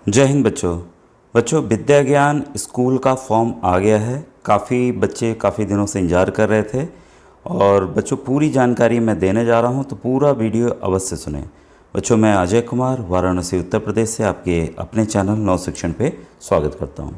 जय हिंद बच्चों। बच्चों, विद्या ज्ञान स्कूल का फॉर्म आ गया है। काफ़ी बच्चे काफ़ी दिनों से इंतज़ार कर रहे थे। और बच्चों, पूरी जानकारी मैं देने जा रहा हूं, तो पूरा वीडियो अवश्य सुनें। बच्चों, मैं अजय कुमार वाराणसी उत्तर प्रदेश से आपके अपने चैनल नव शिक्षण पे स्वागत करता हूं।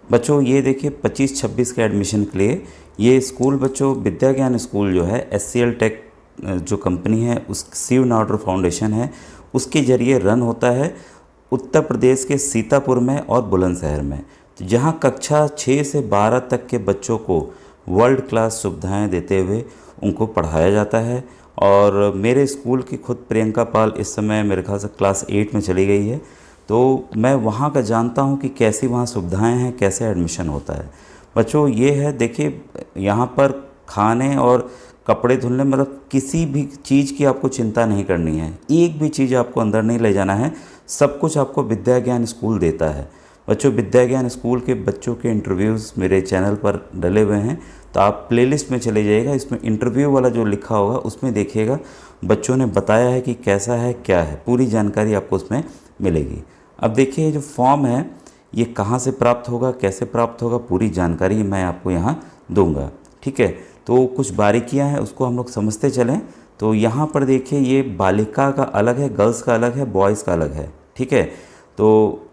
बच्चों, ये देखिए 25-26 के एडमिशन के लिए ये स्कूल बच्चों विद्या ज्ञान स्कूल जो है SCL टेक जो कंपनी है, उस शिव नाडर फाउंडेशन है, उसके ज़रिए रन होता है उत्तर प्रदेश के सीतापुर में और बुलंदशहर में। तो जहाँ कक्षा 6 से 12 तक के बच्चों को वर्ल्ड क्लास सुविधाएं देते हुए उनको पढ़ाया जाता है। और मेरे स्कूल की खुद प्रियंका पाल इस समय मेरे ख्याल से क्लास 8 में चली गई है, तो मैं वहाँ का जानता हूँ कि कैसी वहाँ सुविधाएं हैं, कैसे एडमिशन होता है। बच्चों, ये है देखिए, यहाँ पर खाने और कपड़े धुलने मतलब किसी भी चीज़ की आपको चिंता नहीं करनी है। एक भी चीज़ आपको अंदर नहीं ले जाना है, सब कुछ आपको विद्या ज्ञान स्कूल देता है। बच्चों, विद्या ज्ञान स्कूल के बच्चों के इंटरव्यूज़ मेरे चैनल पर डले हुए हैं, तो आप प्लेलिस्ट में चले जाइएगा, इसमें इंटरव्यू वाला जो लिखा होगा उसमें देखिएगा बच्चों ने बताया है कि कैसा है क्या है, पूरी जानकारी आपको उसमें मिलेगी। अब देखिए, ये जो फॉर्म है ये कहाँ से प्राप्त होगा, कैसे प्राप्त होगा, पूरी जानकारी मैं आपको यहाँ दूंगा। ठीक है, तो कुछ बारीकियाँ हैं उसको हम लोग समझते चलें। तो यहाँ पर देखिए, ये बालिका का अलग है, गर्ल्स का अलग है, बॉयज़ का अलग है। ठीक है, तो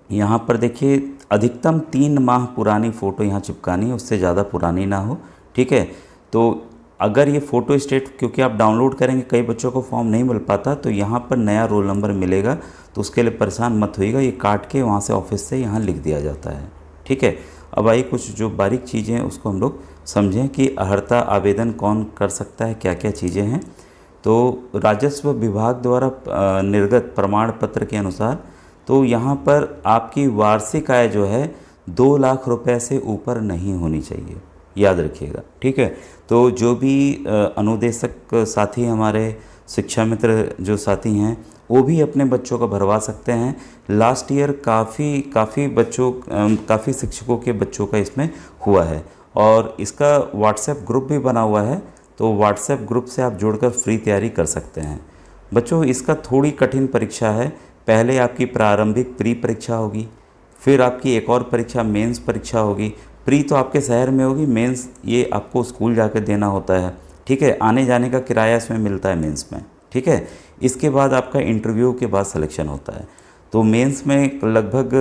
यहाँ पर देखिए अधिकतम 3 माह पुरानी फ़ोटो यहाँ चिपकानी है, उससे ज़्यादा पुरानी ना हो। ठीक है, तो अगर ये फ़ोटो स्टेट, क्योंकि आप डाउनलोड करेंगे कई बच्चों को फॉर्म नहीं मिल पाता, तो यहाँ पर नया रोल नंबर मिलेगा, तो उसके लिए परेशान मत होइएगा, ये काट के वहाँ से ऑफिस से यहाँ लिख दिया जाता है। ठीक है, अब आइए कुछ जो बारीक चीज़ें हैं उसको हम लोग समझें कि अर्हता आवेदन कौन कर सकता है, क्या क्या चीज़ें हैं। तो राजस्व विभाग द्वारा निर्गत प्रमाण पत्र के अनुसार तो यहाँ पर आपकी वार्षिक आय जो है 2 लाख रुपए से ऊपर नहीं होनी चाहिए, याद रखिएगा। ठीक है, तो जो भी अनुदेशक साथी हमारे शिक्षा मित्र जो साथी हैं वो भी अपने बच्चों को भरवा सकते हैं। लास्ट ईयर काफ़ी शिक्षकों के बच्चों का इसमें हुआ है, और इसका व्हाट्सएप ग्रुप भी बना हुआ है, तो व्हाट्सएप ग्रुप से आप जुड़कर फ्री तैयारी कर सकते हैं। बच्चों, इसका थोड़ी कठिन परीक्षा है। पहले आपकी प्रारंभिक प्री परीक्षा होगी, फिर आपकी एक और परीक्षा मेंस परीक्षा होगी। प्री तो आपके शहर में होगी, मेंस ये आपको स्कूल जाकर देना होता है। ठीक है, आने जाने का किराया इसमें मिलता है मेंस में। ठीक है, इसके बाद आपका इंटरव्यू के बाद सिलेक्शन होता है। तो मेंस में लगभग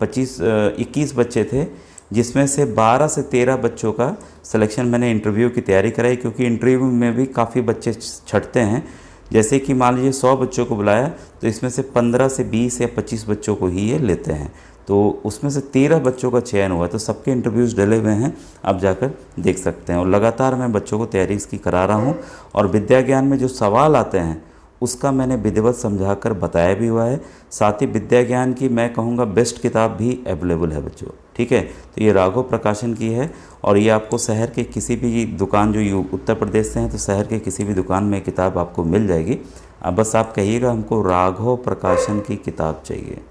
21 बच्चे थे, जिसमें से 12 से 13 बच्चों का सिलेक्शन मैंने इंटरव्यू की तैयारी कराई, क्योंकि इंटरव्यू में भी काफ़ी बच्चे छटते हैं। जैसे कि मान लीजिए 100 बच्चों को बुलाया, तो इसमें से 15 से 20 या 25 बच्चों को ही ये लेते हैं, तो उसमें से 13 बच्चों का चयन हुआ। तो सबके इंटरव्यूज़ डले हुए हैं, आप जाकर देख सकते हैं। और लगातार मैं बच्चों को तैयारी इसकी करा रहा हूँ, और विद्या ज्ञान में जो सवाल आते हैं उसका मैंने विधिवत समझाकर बताया भी हुआ है। साथ ही विद्या ज्ञान की मैं कहूँगा बेस्ट किताब भी अवेलेबल है बच्चों। ठीक है, तो ये राघव प्रकाशन की है, और ये आपको शहर के किसी भी दुकान, जो उत्तर प्रदेश से हैं तो शहर के किसी भी दुकान में किताब आपको मिल जाएगी। अब बस आप कहिएगा हमको राघव प्रकाशन की किताब चाहिए।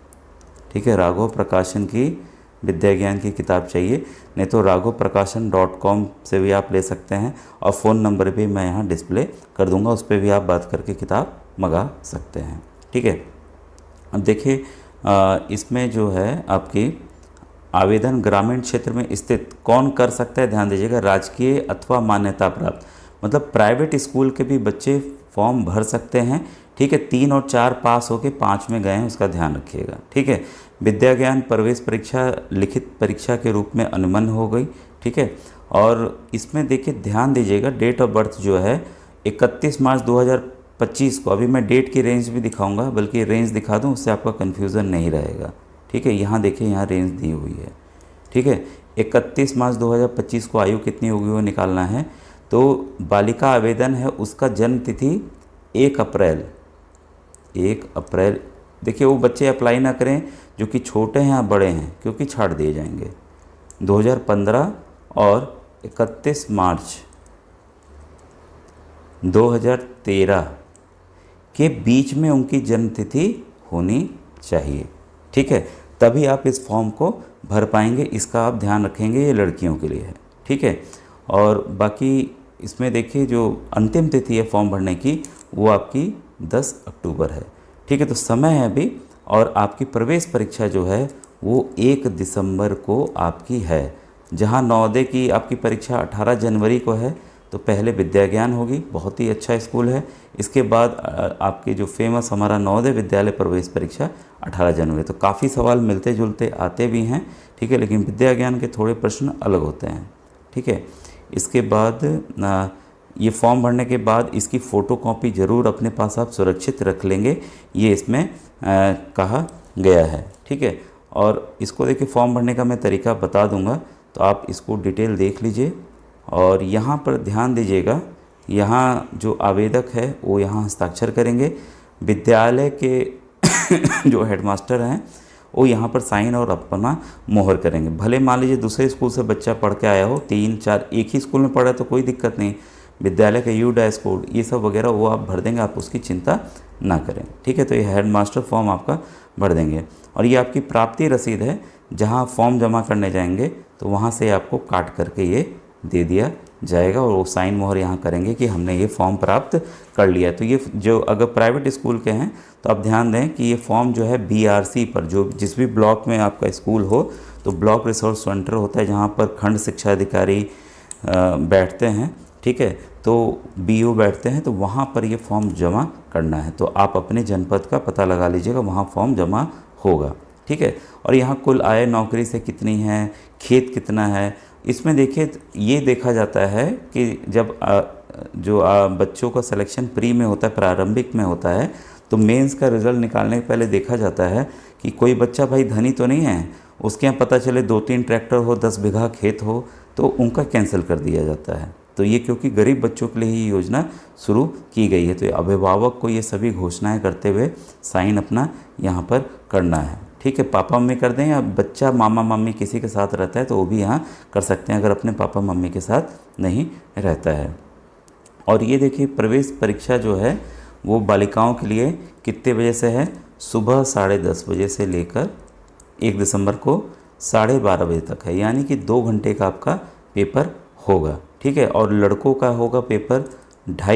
ठीक है, राघव प्रकाशन की विद्या ज्ञान की किताब चाहिए, नहीं तो raghavprakasan.com से भी आप ले सकते हैं, और फ़ोन नंबर भी मैं यहाँ डिस्प्ले कर दूँगा, उस पर भी आप बात करके किताब मंगा सकते हैं। ठीक है, अब देखिए इसमें जो है आपकी आवेदन ग्रामीण क्षेत्र में स्थित कौन कर सकता है, ध्यान दीजिएगा, राजकीय अथवा मान्यता प्राप्त, मतलब प्राइवेट स्कूल के भी बच्चे फॉर्म भर सकते हैं। ठीक है, 3 और 4 पास होके 5 में गए हैं, उसका ध्यान रखिएगा। ठीक है, विद्या ज्ञान प्रवेश परीक्षा लिखित परीक्षा के रूप में अनुमन हो गई। ठीक है, और इसमें देखिए ध्यान दीजिएगा, डेट ऑफ बर्थ जो है 31 मार्च 2025 को, अभी मैं डेट की रेंज भी दिखाऊंगा, बल्कि रेंज दिखा दूं, उससे आपका कन्फ्यूज़न नहीं रहेगा। ठीक है, यहाँ देखिए, यहाँ रेंज दी हुई है। ठीक है, 31 मार्च 2025 को आयु कितनी होगी वो निकालना है। तो बालिका आवेदन है, उसका जन्म तिथि 1 अप्रैल। देखिए, वो बच्चे अप्लाई ना करें जो कि छोटे हैं या बड़े हैं, क्योंकि छाड़ दिए जाएंगे। 2015 और 31 मार्च 2013 के बीच में उनकी जन्म तिथि होनी चाहिए। ठीक है, तभी आप इस फॉर्म को भर पाएंगे, इसका आप ध्यान रखेंगे, ये लड़कियों के लिए है। ठीक है, और बाकी इसमें देखिए जो अंतिम तिथि है फॉर्म भरने की, वो आपकी 10 अक्टूबर है। ठीक है, तो समय है अभी, और आपकी प्रवेश परीक्षा जो है वो 1 दिसंबर को आपकी है। जहां नवोदय की आपकी परीक्षा 18 जनवरी को है, तो पहले विद्या ज्ञान होगी, बहुत ही अच्छा स्कूल है। इसके बाद आपकी जो फेमस हमारा नवोदय विद्यालय प्रवेश परीक्षा 18 जनवरी। तो काफ़ी सवाल मिलते जुलते आते भी हैं, ठीक है, लेकिन विद्या ज्ञान के थोड़े प्रश्न अलग होते हैं, ठीक है। इसके बाद ये फॉर्म भरने के बाद इसकी फ़ोटोकॉपी ज़रूर अपने पास आप सुरक्षित रख लेंगे, ये इसमें कहा गया है, ठीक है। और इसको देखिए फॉर्म भरने का मैं तरीका बता दूंगा, तो आप इसको डिटेल देख लीजिए। और यहाँ पर ध्यान दीजिएगा, यहाँ जो आवेदक है वो यहाँ हस्ताक्षर करेंगे, विद्यालय के जो हेडमास्टर हैं वो यहाँ पर साइन और अपना मोहर करेंगे। भले मान लीजिए दूसरे स्कूल से बच्चा पढ़ के आया हो, 3-4 एक ही स्कूल में पढ़ा तो कोई दिक्कत नहीं, विद्यालय का UDAS कोड ये सब वगैरह वो आप भर देंगे, आप उसकी चिंता ना करें, ठीक है। तो ये हेडमास्टर फॉर्म आपका भर देंगे और ये आपकी प्राप्ति रसीद है, जहाँ फॉर्म जमा करने जाएंगे तो वहाँ से आपको काट करके ये दे दिया जाएगा और वो साइन मोहर यहाँ करेंगे कि हमने ये फॉर्म प्राप्त कर लिया। तो ये जो अगर प्राइवेट स्कूल के हैं तो आप ध्यान दें कि ये फॉर्म जो है BRC पर, जो जिस भी ब्लॉक में आपका स्कूल हो तो ब्लॉक रिसोर्स सेंटर होता है जहाँ पर खंड शिक्षा अधिकारी बैठते हैं, ठीक है, तो BO बैठते हैं, तो वहाँ पर ये फॉर्म जमा करना है। तो आप अपने जनपद का पता लगा लीजिएगा, वहाँ फॉर्म जमा होगा, ठीक है। और यहाँ कुल आय नौकरी से कितनी है, खेत कितना है, इसमें देखिए ये देखा जाता है कि जब बच्चों का सिलेक्शन प्री में होता है, प्रारंभिक में होता है, तो मेंस का रिज़ल्ट निकालने के पहले देखा जाता है कि कोई बच्चा भाई धनी तो नहीं है, उसके यहाँ पता चले 2-3 ट्रैक्टर हो, 10 बीघा खेत हो, तो उनका कैंसिल कर दिया जाता है। तो ये क्योंकि गरीब बच्चों के लिए ही योजना शुरू की गई है, तो अभिभावक को ये सभी घोषणाएं करते हुए साइन अपना यहाँ पर करना है, ठीक है। पापा मम्मी कर दें या बच्चा मामा मम्मी किसी के साथ रहता है तो वो भी यहाँ कर सकते हैं, अगर अपने पापा मम्मी के साथ नहीं रहता है। और ये देखिए प्रवेश परीक्षा जो है वो बालिकाओं के लिए कितने बजे से है, सुबह 10:30 बजे से लेकर 1 दिसंबर को 12:30 बजे तक है, यानी कि 2 घंटे का आपका पेपर होगा, ठीक है। और लड़कों का होगा पेपर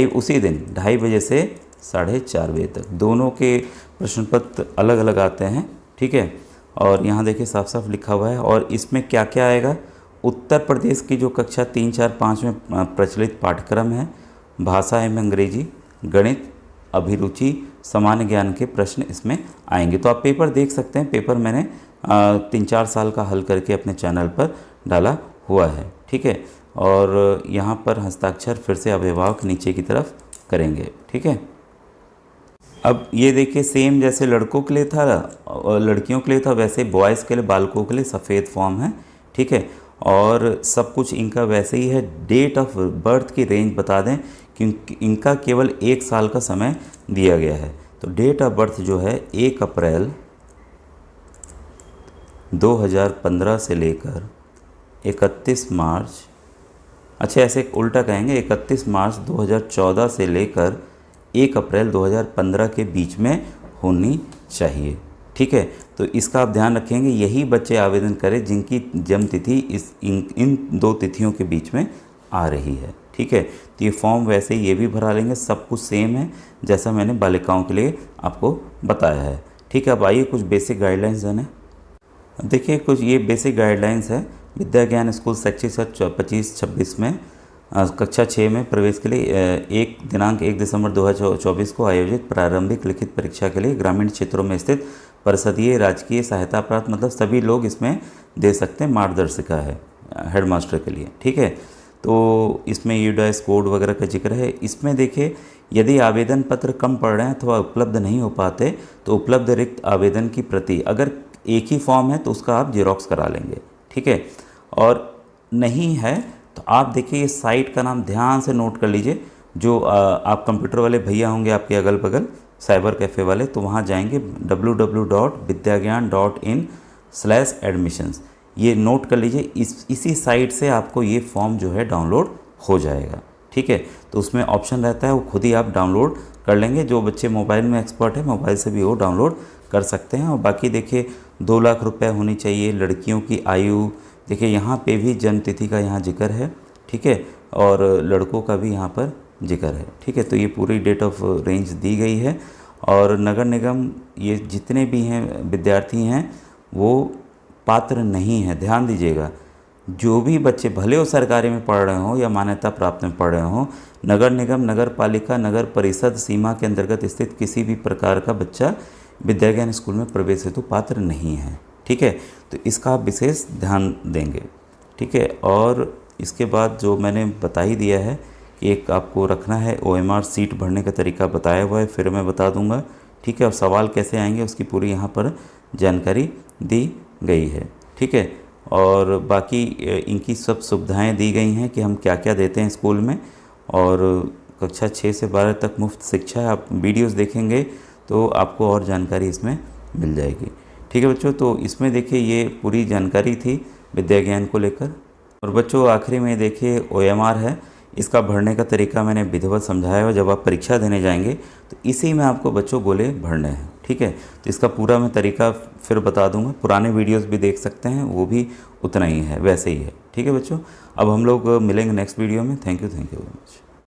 उसी दिन 2:30 बजे से 4:30 बजे तक। दोनों के प्रश्न पत्र अलग अलग आते हैं, ठीक है। और यहाँ देखिए साफ साफ लिखा हुआ है। और इसमें क्या क्या आएगा, उत्तर प्रदेश की जो कक्षा 3, 4, 5 में प्रचलित पाठ्यक्रम है, भाषा एवं अंग्रेजी, गणित, अभिरुचि, सामान्य ज्ञान के प्रश्न इसमें आएंगे। तो आप पेपर देख सकते हैं, पेपर मैंने 3-4 साल का हल करके अपने चैनल पर डाला हुआ है, ठीक है। और यहाँ पर हस्ताक्षर फिर से अभिभावक नीचे की तरफ करेंगे, ठीक है। अब ये देखिए सेम जैसे लड़कों के लिए था और लड़कियों के लिए था, वैसे बॉयज़ के लिए, बालकों के लिए सफ़ेद फॉर्म है, ठीक है। और सब कुछ इनका वैसे ही है। डेट ऑफ बर्थ की रेंज बता दें क्योंकि इनका केवल 1 साल का समय दिया गया है। तो डेट ऑफ बर्थ जो है 1 अप्रैल 2015 से लेकर 31 मार्च, अच्छा ऐसे उल्टा कहेंगे, 31 मार्च 2014 से लेकर 1 अप्रैल 2015 के बीच में होनी चाहिए, ठीक है। तो इसका आप ध्यान रखेंगे, यही बच्चे आवेदन करें जिनकी जन्म तिथि इन 2 तिथियों के बीच में आ रही है, ठीक है। तो ये फॉर्म वैसे ही ये भी भरा लेंगे, सब कुछ सेम है जैसा मैंने बालिकाओं के लिए आपको बताया है, ठीक है। अब आइए कुछ बेसिक गाइडलाइंस जाने। देखिए कुछ ये बेसिक गाइडलाइंस है। विद्या ज्ञान स्कूल शैक्षिक 25-26 में कक्षा 6 में प्रवेश के लिए दिनांक 1 दिसंबर 2024 को आयोजित प्रारंभिक लिखित परीक्षा के लिए ग्रामीण क्षेत्रों में स्थित परिषदीय राजकीय सहायता प्राप्त, मतलब सभी लोग इसमें दे सकते हैं, मार्गदर्शिका है हेडमास्टर के लिए, ठीक है। तो इसमें UDAS कोड वगैरह का जिक्र है। इसमें देखिए यदि आवेदन पत्र कम पड़ रहे हैं अथवा उपलब्ध नहीं हो पाते तो उपलब्ध रिक्त आवेदन की प्रति, अगर एक ही फॉर्म है तो उसका आप जेरोक्स करा लेंगे, ठीक है। और नहीं है तो आप देखिए ये साइट का नाम ध्यान से नोट कर लीजिए, जो आप कंप्यूटर वाले भैया होंगे आपके अगल बगल साइबर कैफ़े वाले, तो वहाँ जाएंगे www.vidyagyan.in/admissions, ये नोट कर लीजिए। इसी साइट से आपको ये फॉर्म जो है डाउनलोड हो जाएगा, ठीक है। तो उसमें ऑप्शन रहता है, वो खुद ही आप डाउनलोड कर लेंगे। जो बच्चे मोबाइल में एक्सपर्ट है मोबाइल से भी वो डाउनलोड कर सकते हैं। और बाकी देखिए 2 लाख रुपए होनी चाहिए। लड़कियों की आयु देखिए यहाँ पे भी जन्म तिथि का यहाँ जिक्र है, ठीक है। और लड़कों का भी यहाँ पर जिक्र है, ठीक है। तो ये पूरी डेट ऑफ रेंज दी गई है। और नगर निगम ये जितने भी हैं विद्यार्थी हैं वो पात्र नहीं है। ध्यान दीजिएगा, जो भी बच्चे भले वो सरकारी में पढ़ रहे हों या मान्यता प्राप्त में पढ़ रहे हों, नगर निगम, नगर पालिका, नगर परिषद सीमा के अंतर्गत स्थित किसी भी प्रकार का बच्चा विद्या ज्ञान स्कूल में प्रवेश हेतु पात्र नहीं है। ठीक है, तो इसका आप विशेष ध्यान देंगे। ठीक है, और इसके बाद जो मैंने बता ही दिया है कि एक आपको रखना है OMR सीट भरने का तरीका बताया हुआ है, फिर मैं बता दूंगा। ठीक है, और सवाल कैसे आएंगे उसकी पूरी यहाँ पर जानकारी दी गई है। ठीक है, और बाकी इनकी सब सुविधाएं दी गई हैं कि हम क्या क्या देते हैं स्कूल में, और कक्षा 6 से 12 तक मुफ्त शिक्षा है। आप वीडियोस देखेंगे तो आपको और जानकारी इसमें मिल जाएगी। ठीक है बच्चों, तो इसमें देखिए ये पूरी जानकारी थी विद्या ज्ञान को लेकर। और बच्चों आखिरी में देखिए OMR है, इसका भरने का तरीका मैंने विधिवत समझाया है। जब आप परीक्षा देने जाएंगे तो इसी में आपको बच्चों गोले भरने हैं। ठीक है, तो इसका पूरा मैं तरीका फिर बता दूंगा, पुराने वीडियोस भी देख सकते हैं, वो भी उतना ही है, वैसे ही है। ठीक है बच्चों, अब हम लोग मिलेंगे नेक्स्ट वीडियो में। Thank you very much.